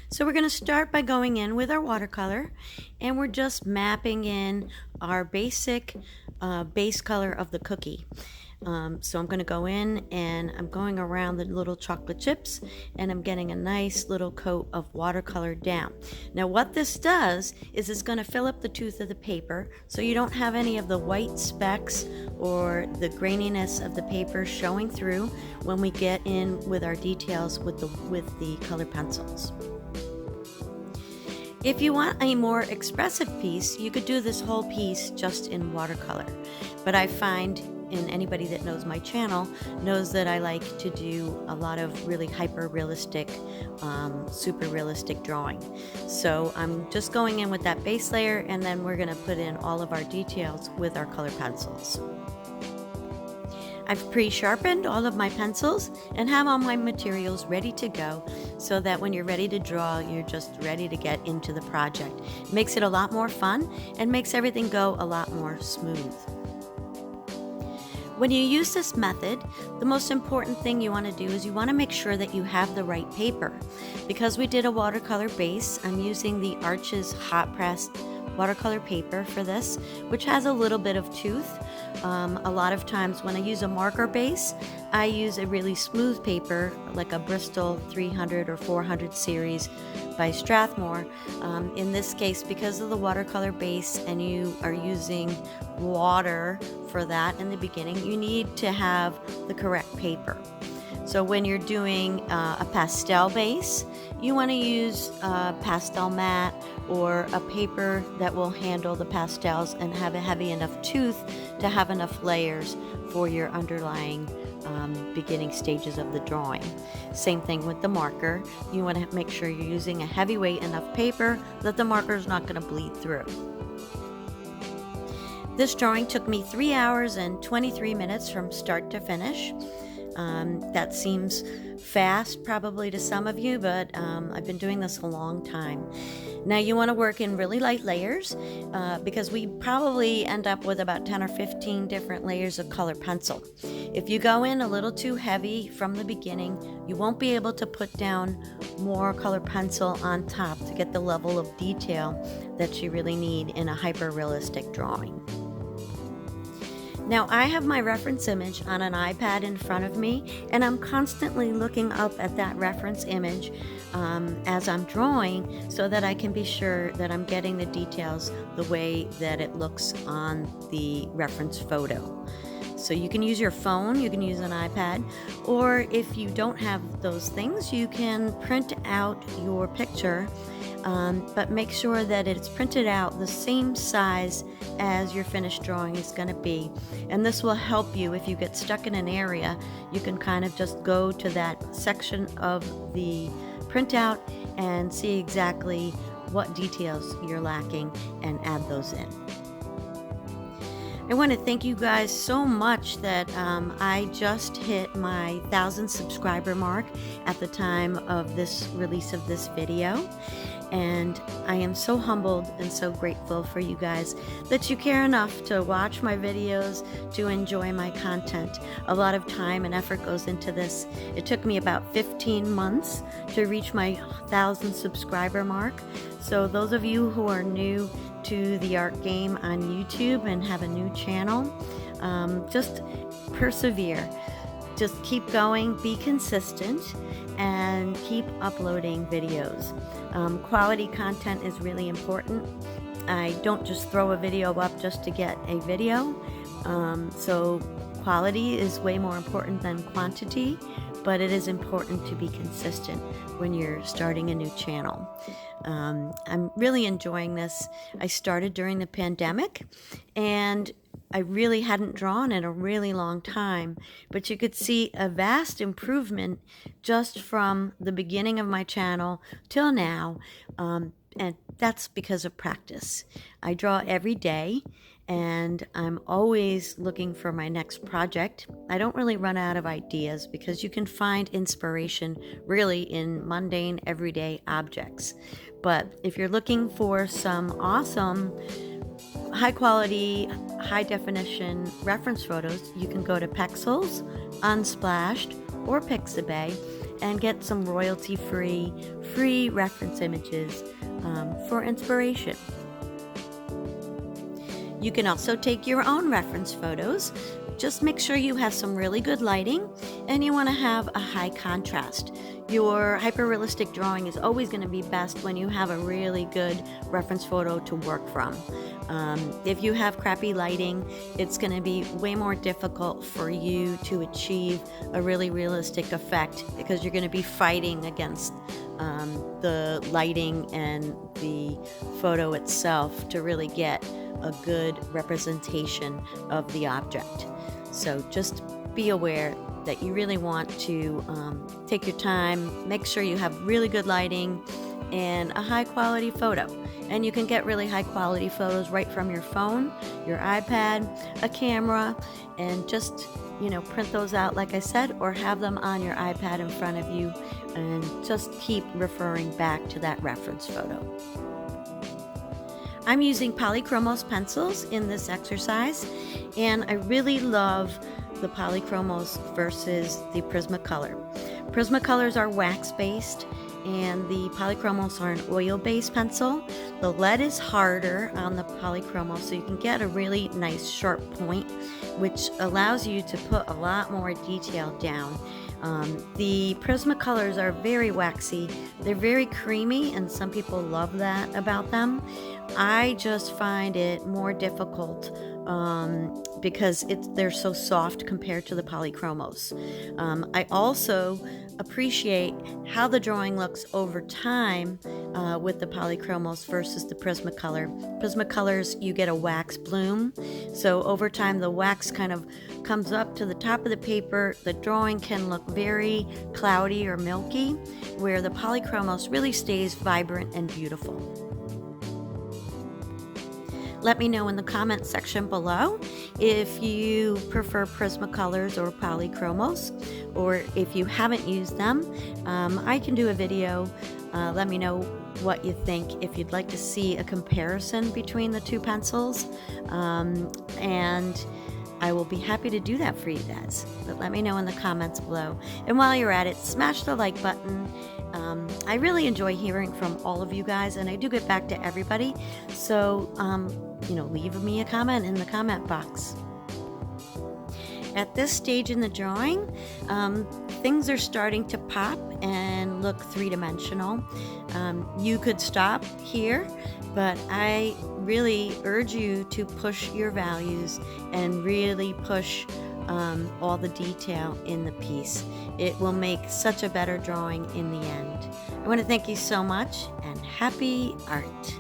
So we're going to start by going in with our watercolor, and we're just mapping in our basic base color of the cookie. So I'm going to go in and I'm going around the little chocolate chips, and I'm getting a nice little coat of watercolor down. Now what this does is it's going to fill up the tooth of the paper so you don't have any of the white specks or the graininess of the paper showing through when we get in with our details with the color pencils. If you want a more expressive piece, you could do this whole piece just in watercolor. But I find, and anybody that knows my channel knows that I like to do a lot of really hyper realistic, super realistic drawing. So I'm just going in with that base layer, and then we're going to put in all of our details with our color pencils. I've pre-sharpened all of my pencils and have all my materials ready to go so that when you're ready to draw, you're just ready to get into the project. It makes it a lot more fun and makes everything go a lot more smooth. When you use this method, the most important thing you want to do is you want to make sure that you have the right paper. Because we did a watercolor base, I'm using the Arches hot pressed watercolor paper for this, which has a little bit of tooth. A lot of times when I use a marker base, I use a really smooth paper like a Bristol 300 or 400 series by Strathmore. In this case, because of the watercolor base and you are using water for that in the beginning, you need to have the correct paper. So when you're doing a pastel base, you want to use pastel matte or a paper that will handle the pastels and have a heavy enough tooth to have enough layers for your underlying beginning stages of the drawing. Same thing with the marker. You want to make sure you're using a heavyweight enough paper that the marker is not going to bleed through. This drawing took me 3 hours and 23 minutes from start to finish. That seems fast probably to some of you, but I've been doing this a long time. Now you want to work in really light layers because we probably end up with about 10 or 15 different layers of color pencil. If you go in a little too heavy from the beginning, you won't be able to put down more color pencil on top to get the level of detail that you really need in a hyper-realistic drawing. Now I have my reference image on an iPad in front of me, and I'm constantly looking up at that reference image as I'm drawing so that I can be sure that I'm getting the details the way that it looks on the reference photo. So you can use your phone, you can use an iPad, or if you don't have those things, you can print out your picture, but make sure that it's printed out the same size as your finished drawing is going to be. And this will help you if you get stuck in an area. You can kind of just go to that section of the printout and see exactly what details you're lacking and add those in. I want to thank you guys so much that I just hit my 1,000 subscriber mark at the time of this release of this video. And I am so humbled and so grateful for you guys that you care enough to watch my videos, to enjoy my content. A lot of time and effort goes into this. It took me about 15 months to reach my 1,000 subscriber mark. So those of you who are new to the art game on YouTube and have a new channel, just persevere. Just keep going, be consistent, and keep uploading videos. Quality content is really important. I don't just throw a video up just to get a video. So quality is way more important than quantity, but it is important to be consistent when you're starting a new channel. I'm really enjoying this. I started during the pandemic, and I really hadn't drawn in a really long time, but you could see a vast improvement just from the beginning of my channel till now, and that's because of practice. I draw every day, and I'm always looking for my next project. I don't really run out of ideas because you can find inspiration really in mundane, everyday objects. But if you're looking for some awesome high quality, high definition reference photos, you can go to Pexels, Unsplashed, or Pixabay and get some royalty-free, free reference images for inspiration. You can also take your own reference photos. Just make sure you have some really good lighting and you want to have a high contrast. Your hyper-realistic drawing is always going to be best when you have a really good reference photo to work from. If you have crappy lighting, it's going to be way more difficult for you to achieve a really realistic effect because you're going to be fighting against the lighting and the photo itself to really get a good representation of the object. So just be aware that you really want to take your time, make sure you have really good lighting and a high quality photo. And you can get really high quality photos right from your phone, your iPad, a camera, and just, print those out like I said, or have them on your iPad in front of you and just keep referring back to that reference photo. I'm using Polychromos pencils in this exercise, and I really love the Polychromos versus the Prismacolor. Prismacolors are wax-based, and the Polychromos are an oil-based pencil. The lead is harder on the Polychromos, so you can get a really nice sharp point, which allows you to put a lot more detail down. The Prismacolors are very waxy. They're very creamy, and some people love that about them. I just find it more difficult because they're so soft compared to the Polychromos. I also appreciate how the drawing looks over time with the Polychromos versus the Prismacolor. Prismacolors, you get a wax bloom, so over time the wax kind of comes up to the top of the paper. The drawing can look very cloudy or milky, where the Polychromos really stays vibrant and beautiful. Let me know in the comment section below if you prefer Prismacolors or Polychromos, or if you haven't used them. I can do a video. Let me know what you think, if you'd like to see a comparison between the two pencils, and I will be happy to do that for you guys. But let me know in the comments below. And while you're at it, smash the like button. I really enjoy hearing from all of you guys, and I do get back to everybody. So, leave me a comment in the comment box. At this stage in the drawing, things are starting to pop and look three-dimensional. You could stop here, but I really urge you to push your values and really push all the detail in the piece. It will make such a better drawing in the end. I want to thank you so much, and happy art.